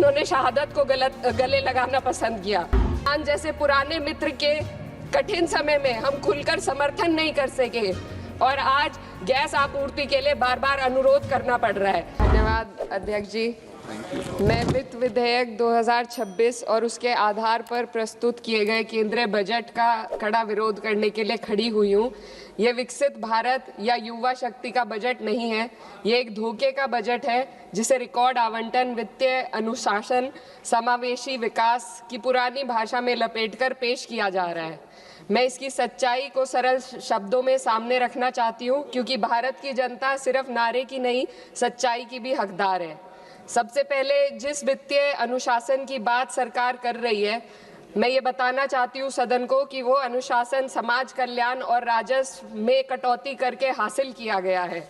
उन्होंने शहादत को गले लगाना पसंद किया। ईरान जैसे पुराने मित्र के कठिन समय में हम खुलकर समर्थन नहीं कर सके और आज गैस आपूर्ति के लिए बार बार अनुरोध करना पड़ रहा है। धन्यवाद अध्यक्ष जी। मैं वित्त विधेयक 2026 और उसके आधार पर प्रस्तुत किए गए केंद्रीय बजट का कड़ा विरोध करने के लिए खड़ी हुई हूँ। ये विकसित भारत या युवा शक्ति का बजट नहीं है, ये एक धोखे का बजट है जिसे रिकॉर्ड आवंटन, वित्तीय अनुशासन, समावेशी विकास की पुरानी भाषा में लपेटकर पेश किया जा रहा है। मैं इसकी सच्चाई को सरल शब्दों में सामने रखना चाहती हूँ क्योंकि भारत की जनता सिर्फ नारे की नहीं, सच्चाई की भी हकदार है। सबसे पहले जिस वित्तीय अनुशासन की बात सरकार कर रही है, मैं ये बताना चाहती हूँ सदन को कि वो अनुशासन समाज कल्याण और राजस्व में कटौती करके हासिल किया गया है।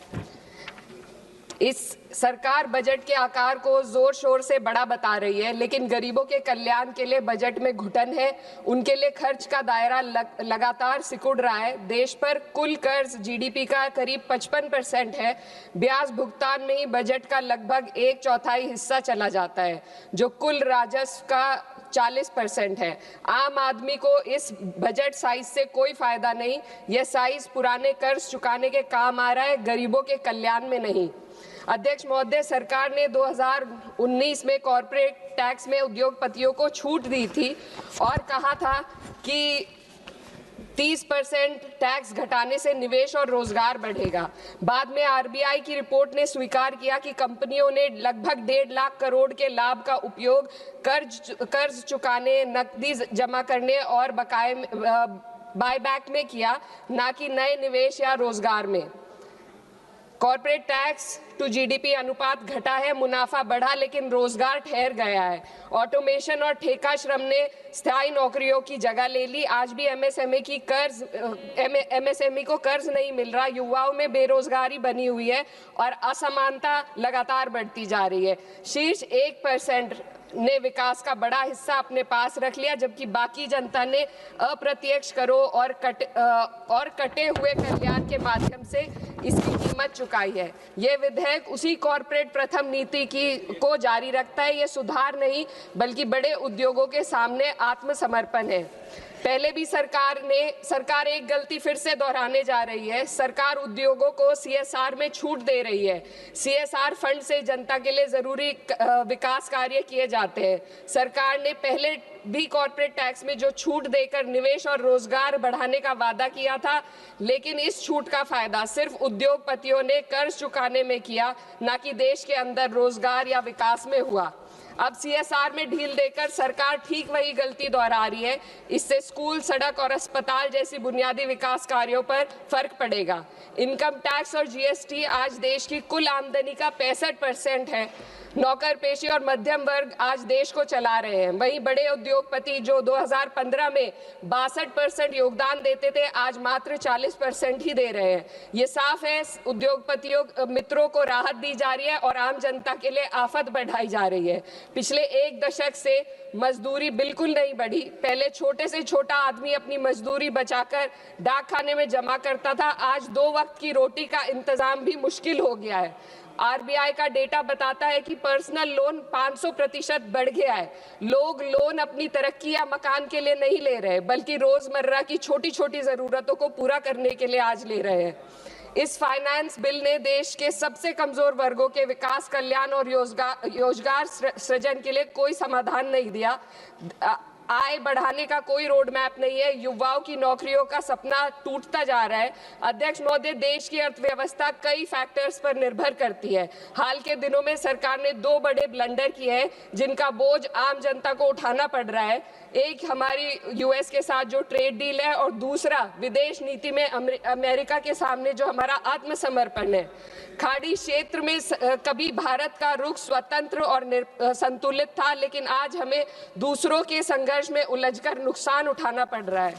इस सरकार बजट के आकार को जोर शोर से बड़ा बता रही है, लेकिन गरीबों के कल्याण के लिए बजट में घुटन है। उनके लिए खर्च का दायरा लगातार सिकुड़ रहा है। देश पर कुल कर्ज जीडीपी का करीब 55% है। ब्याज भुगतान में ही बजट का लगभग 1/4 हिस्सा चला जाता है, जो कुल राजस्व का 40% है। आम आदमी को इस बजट साइज से कोई फायदा नहीं। यह साइज पुराने कर्ज चुकाने के काम आ रहा है, गरीबों के कल्याण में नहीं। अध्यक्ष महोदय, सरकार ने 2019 में कॉर्पोरेट टैक्स में उद्योगपतियों को छूट दी थी और कहा था कि 30% टैक्स घटाने से निवेश और रोजगार बढ़ेगा। बाद में आरबीआई की रिपोर्ट ने स्वीकार किया कि कंपनियों ने लगभग 1.5 लाख करोड़ के लाभ का उपयोग कर्ज चुकाने, नकदी जमा करने और बकाये बायबैक में किया, ना कि नए निवेश या रोजगार में। कॉर्पोरेट टैक्स टू जीडीपी अनुपात घटा है, मुनाफा बढ़ा लेकिन रोजगार ठहर गया है। ऑटोमेशन और ठेका श्रम ने स्थायी नौकरियों की जगह ले ली। आज भी एमएसएमई को कर्ज नहीं मिल रहा। युवाओं में बेरोजगारी बनी हुई है और असमानता लगातार बढ़ती जा रही है। शीर्ष 1% ने विकास का बड़ा हिस्सा अपने पास रख लिया, जबकि बाकी जनता ने अप्रत्यक्ष करों और कटे हुए कल्याण के माध्यम से इसकी कीमत चुकाई है। ये विधेयक उसी कॉर्पोरेट प्रथम नीति को जारी रखता है। ये सुधार नहीं बल्कि बड़े उद्योगों के सामने आत्मसमर्पण है। पहले भी सरकार एक गलती फिर से दोहराने जा रही है। सरकार उद्योगों को सीएसआर में छूट दे रही है। सीएसआर फंड से जनता के लिए जरूरी विकास कार्य किए जाते हैं। सरकार ने पहले भी कॉर्पोरेट टैक्स में जो छूट देकर निवेश और रोजगार बढ़ाने का वादा किया था, लेकिन इस छूट का फायदा सिर्फ उद्योगपतियों ने कर्ज चुकाने में किया, ना कि देश के अंदर रोजगार या विकास में हुआ। अब सीएसआर में ढील देकर सरकार ठीक वही गलती दोहरा रही है। इससे स्कूल, सड़क और अस्पताल जैसी बुनियादी विकास कार्यों पर फर्क पड़ेगा। इनकम टैक्स और जीएसटी आज देश की कुल आमदनी का 65% है। नौकर पेशी और मध्यम वर्ग आज देश को चला रहे हैं। वहीं बड़े उद्योगपति जो 2015 में 62% योगदान देते थे, आज मात्र 40% ही दे रहे हैं। ये साफ है, उद्योगपतियों मित्रों को राहत दी जा रही है और आम जनता के लिए आफत बढ़ाई जा रही है। पिछले 1 दशक से मजदूरी बिल्कुल नहीं बढ़ी। पहले छोटे से छोटा आदमी अपनी मजदूरी बचाकर डाक खाने में जमा करता था, आज 2 वक्त की रोटी का इंतजाम भी मुश्किल हो गया है। आरबीआई का डेटा बताता है कि पर्सनल लोन 500% बढ़ गया है। लोग लोन अपनी तरक्की या मकान के लिए नहीं ले रहे, बल्कि रोजमर्रा की छोटी छोटी जरूरतों को पूरा करने के लिए आज ले रहे हैं। इस फाइनेंस बिल ने देश के सबसे कमजोर वर्गों के विकास, कल्याण और रोजगार सृजन के लिए कोई समाधान नहीं दिया। आय बढ़ाने का कोई रोड मैप नहीं है। युवाओं की नौकरियों का सपना टूटता जा रहा है। अध्यक्ष महोदय, देश की अर्थव्यवस्था कई फैक्टर्स पर निर्भर करती है। हाल के दिनों में सरकार ने 2 बड़े ब्लंडर किए हैं, जिनका बोझ आम जनता को उठाना पड़ रहा है। एक हमारी यूएस के साथ जो ट्रेड डील है और दूसरा विदेश नीति में अमेरिका के सामने जो हमारा आत्मसमर्पण है। खाड़ी क्षेत्र में कभी भारत का रुख स्वतंत्र और संतुलित था, लेकिन आज हमें दूसरों के संघर्ष में उलझकर नुकसान उठाना पड़ रहा है।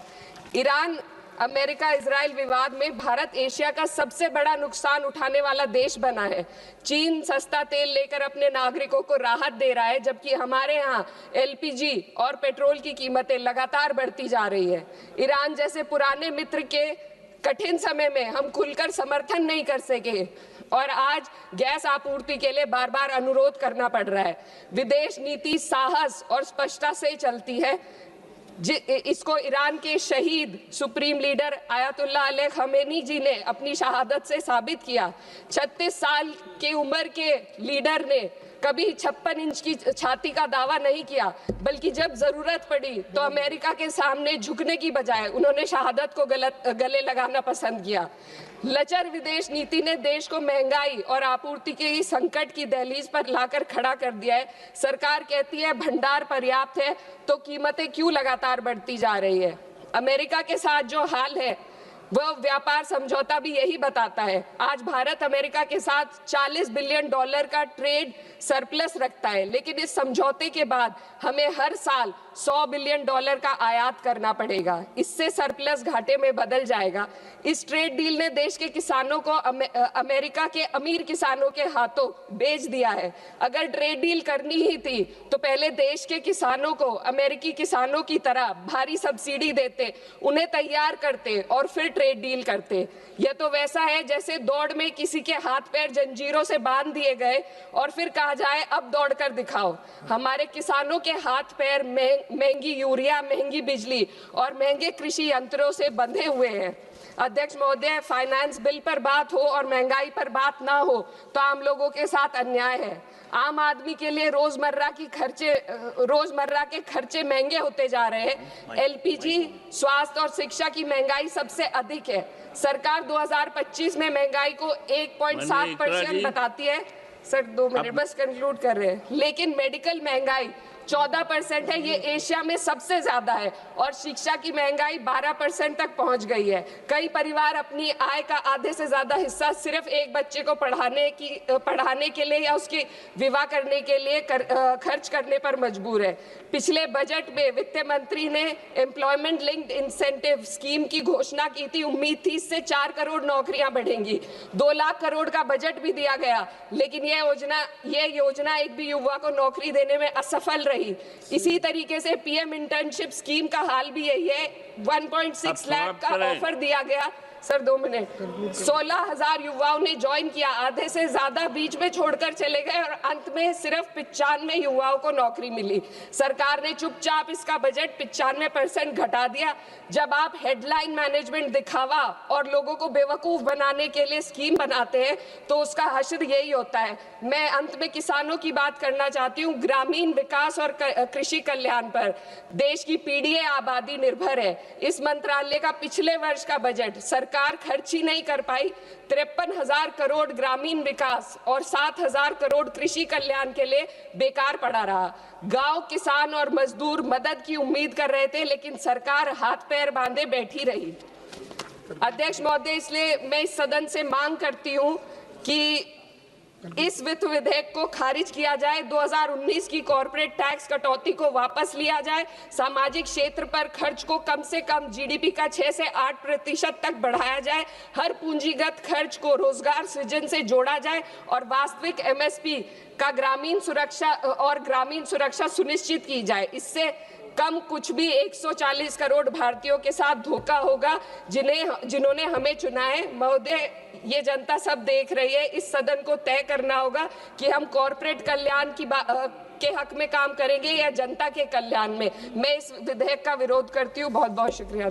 ईरान अमेरिका इजराइल विवाद में भारत एशिया का सबसे बड़ा नुकसान उठाने वाला देश बना है। चीन सस्ता तेल लेकर अपने नागरिकों को राहत दे रहा है, जबकि हमारे यहाँ एलपीजी और पेट्रोल की कीमतें लगातार बढ़ती जा रही है। ईरान जैसे पुराने मित्र के कठिन समय में हम खुलकर समर्थन नहीं कर सके और आज गैस आपूर्ति के लिए बार बार अनुरोध करना पड़ रहा है। विदेश नीति साहस और स्पष्टता से चलती है। इसको ईरान के शहीद supreme leader Ayatollah Ali Khamenei ji ने अपनी शहादत से साबित किया। 36 साल की उम्र के लीडर ने कभी 56 इंच की छाती का दावा नहीं किया, बल्कि जब जरूरत पड़ी तो अमेरिका के सामने झुकने की बजाय उन्होंने शहादत को गले लगाना पसंद किया। लचर विदेश नीति ने देश को महंगाई और आपूर्ति के संकट की दहलीज पर लाकर खड़ा कर दिया है। सरकार कहती है भंडार पर्याप्त है, तो कीमतें क्यों लगातार बढ़ती जा रही है। अमेरिका के साथ जो हाल है वह व्यापार समझौता भी यही बताता है। आज भारत अमेरिका के साथ $40 बिलियन का ट्रेड सरप्लस रखता है, लेकिन इस समझौते के बाद हमें हर साल $100 बिलियन का आयात करना पड़ेगा। इससे सरप्लस घाटे में बदल जाएगा। इस ट्रेड डील ने देश के किसानों को अमेरिका के अमीर किसानों के हाथों बेच दिया है। अगर ट्रेड डील करनी ही थी तो पहले देश के किसानों को अमेरिकी किसानों की तरह भारी सब्सिडी देते, उन्हें तैयार करते और फिर ट्रेड डील करते। यह तो वैसा है जैसे दौड़ में किसी के हाथ पैर जंजीरों से बांध दिए गए और फिर कहा जाए अब दौड़ कर दिखाओ। हमारे किसानों के हाथ पैर महंगी यूरिया, महंगी बिजली और महंगे कृषि यंत्रों से बंधे हुए हैं। अध्यक्ष महोदय, फाइनेंस बिल पर बात हो और महंगाई पर बात ना हो तो आम लोगों के साथ अन्याय है। आम आदमी के लिए रोजमर्रा के खर्चे महंगे होते जा रहे हैं। एलपीजी, स्वास्थ्य और शिक्षा की महंगाई सबसे अधिक है। सरकार 2025 में महंगाई को 1.7% बताती है। सर 2 मिनट बस कंक्लूड कर रहे हैं। लेकिन मेडिकल महंगाई 14% है, ये एशिया में सबसे ज्यादा है। और शिक्षा की महंगाई 12% तक पहुंच गई है। कई परिवार अपनी आय का आधे से ज्यादा हिस्सा सिर्फ एक बच्चे को पढ़ाने के लिए या उसके विवाह करने के लिए खर्च करने पर मजबूर है। पिछले बजट में वित्त मंत्री ने एम्प्लॉयमेंट लिंक्ड इंसेंटिव स्कीम की घोषणा की थी। उम्मीद थी इससे 4 करोड़ नौकरियां बढ़ेंगी। 2 लाख करोड़ का बजट भी दिया गया, लेकिन ये योजना एक भी युवा को नौकरी देने में असफल रही। इसी तरीके से पीएम इंटर्नशिप स्कीम का हाल भी यही है। 1.6 लाख का ऑफर दिया गया। Sir 2 minute. 16,000 युवाओं ने ज्वाइन किया, आधे से ज्यादा बीच में छोड़कर चले गए और अंत में सिर्फ 95 युवाओं को नौकरी मिली। सरकार ने चुपचाप इसका बजट 95% घटा दिया। जब आप हेडलाइन मैनेजमेंट, दिखावा और लोगों को बेवकूफ बनाने के लिए स्कीम बनाते हैं तो उसका हश्र यही होता है। मैं अंत में किसानों की बात करना चाहती हूँ। ग्रामीण विकास और कृषि कल्याण पर देश की पीढ़ी आबादी निर्भर है। इस मंत्रालय का पिछले वर्ष का बजट सरकार खर्च ही नहीं कर पाई। 53,000 करोड़ ग्रामीण विकास और 7,000 करोड़ कृषि कल्याण के लिए बेकार पड़ा रहा। गांव, किसान और मजदूर मदद की उम्मीद कर रहे थे, लेकिन सरकार हाथ पैर बांधे बैठी रही। अध्यक्ष महोदय, इसलिए मैं इस सदन से मांग करती हूं कि इस वित्त विधेयक को खारिज किया जाए। 2019 की कॉर्पोरेट टैक्स कटौती को वापस लिया जाए। सामाजिक क्षेत्र पर खर्च को कम से कम जीडीपी का 6 से 8% तक बढ़ाया जाए। हर पूंजीगत खर्च को रोजगार सृजन से जोड़ा जाए और वास्तविक एमएसपी का ग्रामीण सुरक्षा सुनिश्चित की जाए। इससे कम कुछ भी 140 करोड़ भारतीयों के साथ धोखा होगा जिन्होंने हमें चुना है। महोदय, ये जनता सब देख रही है। इस सदन को तय करना होगा कि हम कॉर्पोरेट कल्याण के हक में काम करेंगे या जनता के कल्याण में। मैं इस विधेयक का विरोध करती हूँ। बहुत बहुत शुक्रिया।